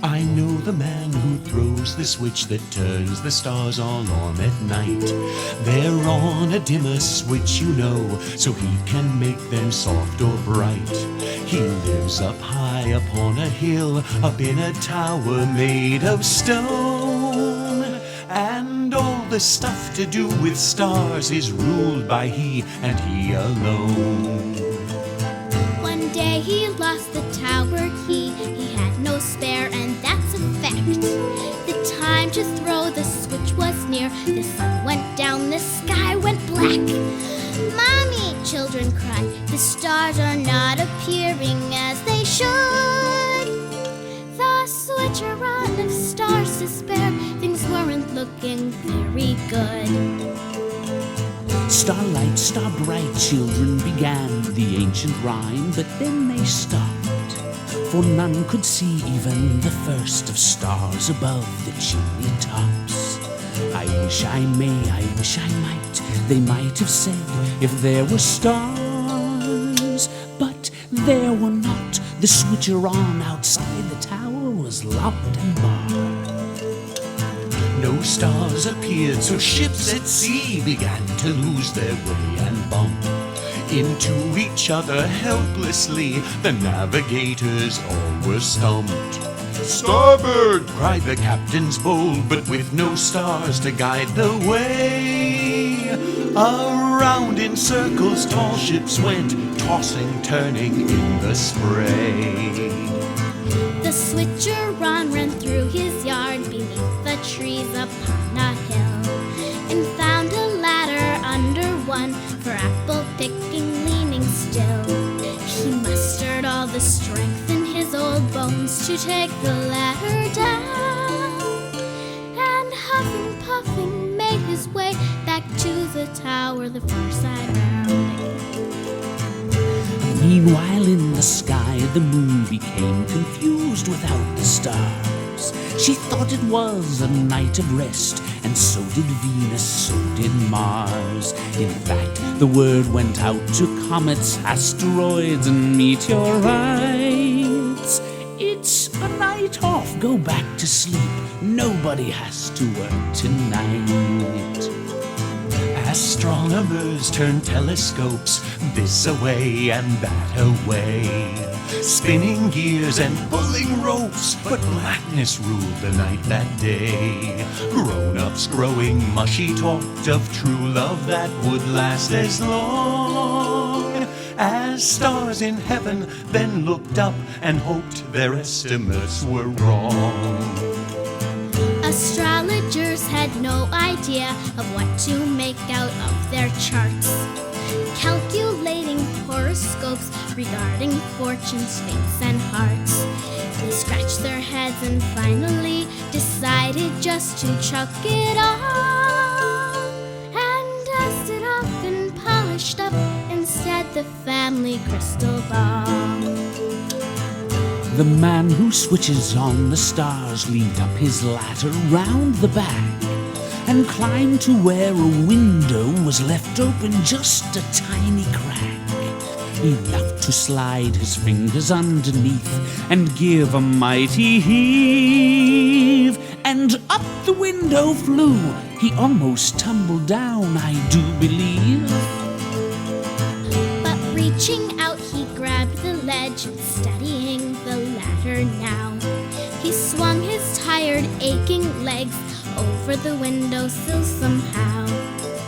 I know the man who throws the switch that turns the stars all on at night. They're on a dimmer switch, you know, so he can make them soft or bright. He lives up high upon a hill, up in a tower made of stone. And all the stuff to do with stars is ruled by he and he alone. One day he lost the tower key. He had no spare, and that's a fact. The time to throw the switch was near. The sun went down, the sky went black. Mommy, children cried, the stars are not appearing as they should. The switcher on of stars despair. Things weren't looking very good. Starlight, star bright, children began the ancient rhyme, but then they stopped, for none could see even the first of stars above the chimney tops. I wish I may, I wish I might, they might have said, if there were stars, but there were not. The switcher on outside the tower was locked and barred. No stars appeared, so ships at sea began to lose their way and bump into each other helplessly. The navigators all were stumped. "Starboard!" cried the captains bold, but with no stars to guide the way. Around in circles tall ships went, tossing, turning in the spray. The switcher on ran through his yard beneath the trees upon a hill, and found a ladder under one for apple picking leaning still. He mustered all the strength in his old bones to take the ladder down, and huffing puffing made his way back to the tower the far side round. Meanwhile in the sky the moon became confused without the stars. She thought it was a night of rest, and so did Venus, so did Mars. In fact, the word went out to comets, asteroids, and meteorites. It's a night off, go back to sleep. Nobody has to work tonight. Astronomers turned telescopes this away and that away, spinning gears and pulling ropes, but blackness ruled the night that day. Grown-ups growing mushy talked of true love that would last as long as stars in heaven, then looked up and hoped their estimates were wrong. Astrologers had no idea of what to make out of their charts, calculating horoscopes regarding fortunes, fates, and hearts. They scratched their heads and finally decided just to chuck it all, and dusted off and polished up instead the family crystal ball. The man who switches on the stars leaned up his ladder round the back and climbed to where a window was left open, just a tiny crack, enough to slide his fingers underneath and give a mighty heave. And up the window flew. He almost tumbled down, I do believe. But reaching out, he grabbed the ledge, steadying the ladder now. He swung his tired, aching legs over the windowsill somehow.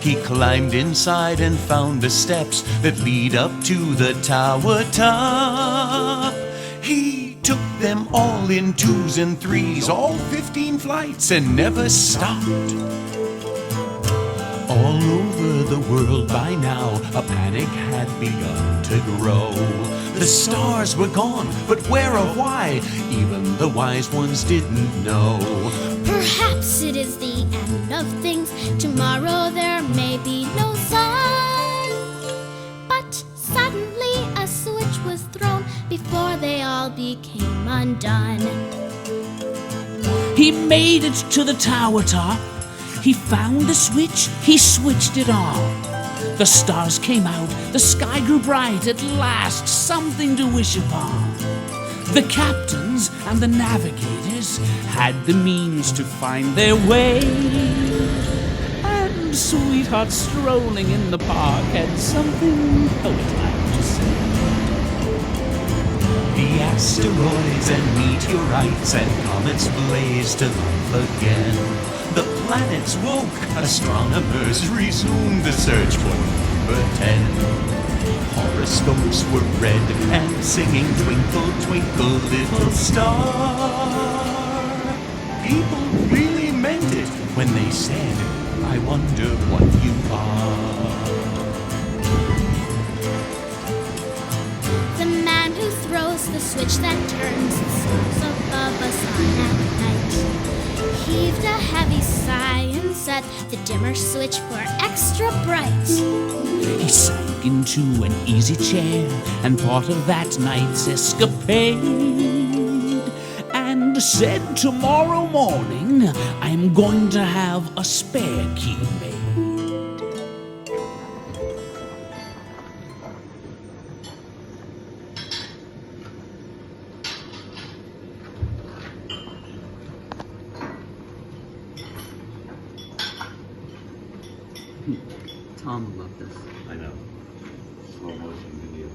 He climbed inside and found the steps that lead up to the tower top. He took them all in 2s and 3s, all 15 flights, and never stopped. All over the world by now, a panic had begun to grow. The stars were gone, but where or why, even the wise ones didn't know. Perhaps it is the end of things. Tomorrow there may be no sun. But suddenly a switch was thrown before they all became undone. He made it to the tower top. He found the switch, he switched it on. The stars came out, the sky grew bright, at last something to wish upon. The captains and the navigators had the means to find their way, and sweethearts strolling in the park had something poet-like to say. The asteroids and meteorites and comets blazed to life again. The planets woke, astronomers resumed the search for number 10. Horoscopes were read and singing Twinkle, Twinkle, Little Star. People really meant it when they said, I wonder what you are. The man who throws the switch that turns the stars above us on at night heaved a heavy sigh and set the dimmer switch for extra bright. He sank into an easy chair and thought of that night's escapade, and said, tomorrow morning I'm going to have a spare key made. Tom loved this. I know. Slow motion video.